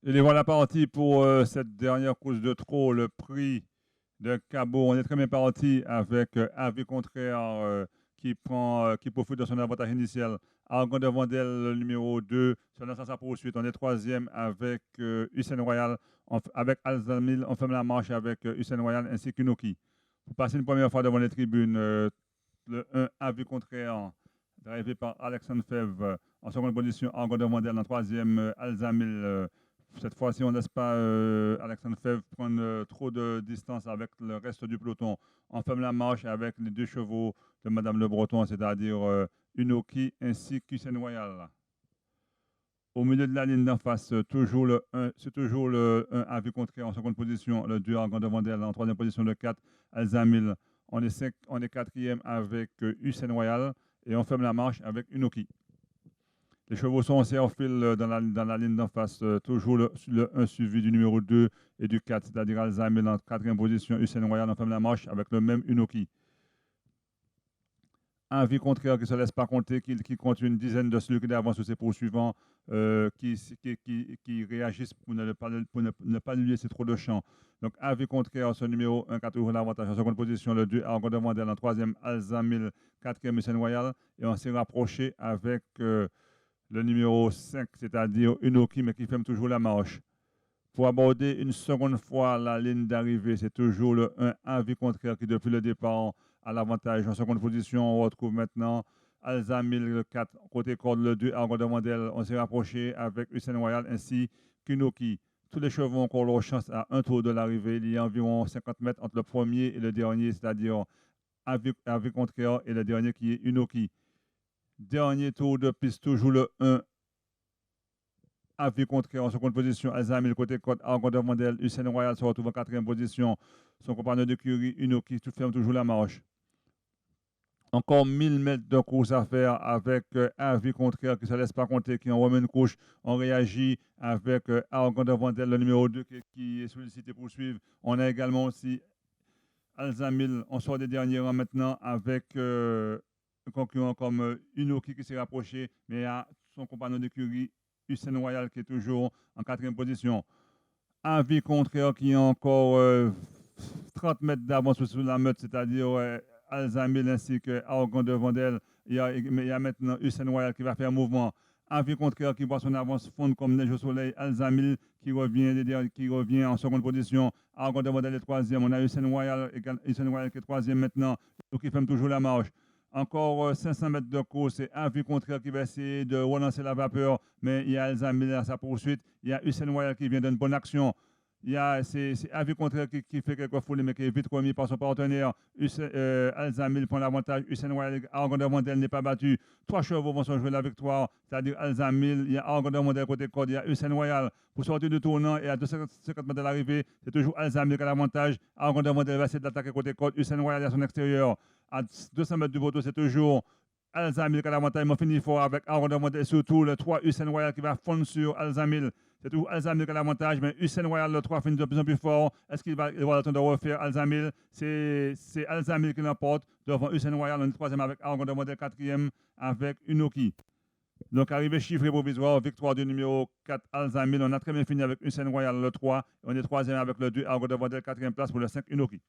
Et les voilà partis pour cette dernière course de trot, le prix de Cabot. On est très bien parti avec Avis Contraire qui profite de son avantage initial. Argon de Vandel, le numéro 2, sur sa poursuite. On est troisième avec Hussein Royal. Avec Alzamil, on ferme la marche avec Hussein Royal ainsi qu'Unoki. Pour passer une première fois devant les tribunes, le 1 Avis Contraire, drivé par Alexandre Fèvre. En seconde position, Argon de Vandel. En troisième, Alzamil. Cette fois-ci, on ne laisse pas Alexandre Fèvre prendre trop de distance avec le reste du peloton. On ferme la marche avec les deux chevaux de Madame Le Breton, c'est-à-dire Unoki ainsi qu'Hussein Royal. Au milieu de la ligne d'en face, toujours le 1, c'est toujours le 1 Avis Contraire en seconde position, le 2 Argon de Vandel en troisième position, le 4 Alzamil. On est quatrième avec Hussein Royal et on ferme la marche avec Unoki. Les chevaux sont aussi en fil dans la ligne d'en face, toujours le 1 suivi du numéro 2 et du 4, c'est-à-dire Alzamil en quatrième position, Hussein Royal en ferme la marche avec le même Unoki. Avis Contraire qui ne se laisse pas compter, qui compte une dizaine de celui qui d'avance sur ses poursuivants, qui réagissent pour ne pas lui laisser trop de champ. Donc Avis Contraire, ce numéro 1 qui a toujours l'avantage en seconde position, le 2 Argon de Vandel en troisième, Alzamil, quatrième, Hussein Royal, et on s'est rapproché avec le numéro 5, c'est-à-dire Unoki, mais qui ferme toujours la marche. Pour aborder une seconde fois la ligne d'arrivée, c'est toujours le 1 Avis Contraire qui, depuis le départ, a l'avantage. En seconde position, on retrouve maintenant Alzamil, le 4, côté corde, le 2 Argon de Vandel. On s'est rapproché avec Hussein Royal ainsi qu'Unoki. Tous les chevaux ont encore leur chance à un tour de l'arrivée. Il y a environ 50 mètres entre le premier et le dernier, c'est-à-dire Avis Contraire et le dernier qui est Unoki. Dernier tour de piste, toujours le 1 Avis Contraire en seconde position. Alzamil, côté côte, Argon de Vandel. Hussein Royal se retrouve en quatrième position. Son compagnon de curie, Unoki, ferme toujours la marche. Encore 1000 mètres de course à faire avec Avis Contraire qui ne se laisse pas compter, qui en remet une couche. On réagit avec Argon de Vandel, le numéro 2 qui est sollicité pour suivre. On a également aussi Alzamil. On sort des derniers rangs maintenant avec un concurrent comme Unoki qui s'est rapproché, mais il y a son compagnon d'écurie, Hussein Royal, qui est toujours en quatrième position. Avis Contraire qui a encore 30 mètres d'avance sur la meute, c'est-à-dire Alzamil ainsi que Argon de Vandel. Il y a maintenant Hussein Royal qui va faire mouvement. Avis Contraire qui voit son avance fondre comme neige au soleil. Alzamil qui revient en seconde position. Argon de Vandel est troisième. On a Hussein Royal qui est troisième maintenant, donc il ferme toujours la marche. Encore 500 mètres de course, c'est Avis Contraire qui va essayer de relancer la vapeur, mais il y a Alzamil à sa poursuite. Il y a Hussein Royal qui vient d'une bonne action. C'est Avis Contraire qui fait quelques folies, mais qui est vite remis par son partenaire. Alzamil prend l'avantage. Hussein Royal, Argon de Vandel n'est pas battu. 3 chevaux vont se jouer la victoire, c'est-à-dire Alzamil, il y a Argon de Vandel côté corde, il y a Hussein Royal. Pour sortir du tournant et à 250 mètres de l'arrivée, c'est toujours Alzamil qui a l'avantage. Argon de Vandel va essayer d'attaquer côté corde. Hussein Royal est à son extérieur. À 200 mètres du poteau, c'est toujours Alzamil qui a l'avantage. Il finit fort avec Argon de Vandel et surtout le 3 Hussein Royal qui va fondre sur Alzamil. C'est toujours Alzamil qui a l'avantage, mais Hussein Royal, le 3, finit de plus en plus fort. Est-ce qu'il va avoir le temps de refaire Alzamil? C'est Alzamil qui l'emporte devant Hussein Royal. On est troisième avec Argon de Vandel, quatrième avec Unoki. Donc, arrivée chiffrée provisoire, victoire du numéro 4, Alzamil. On a très bien fini avec Hussein Royal, le 3. On est troisième avec le 2, Argon de Vandel, quatrième place pour le 5, Unoki.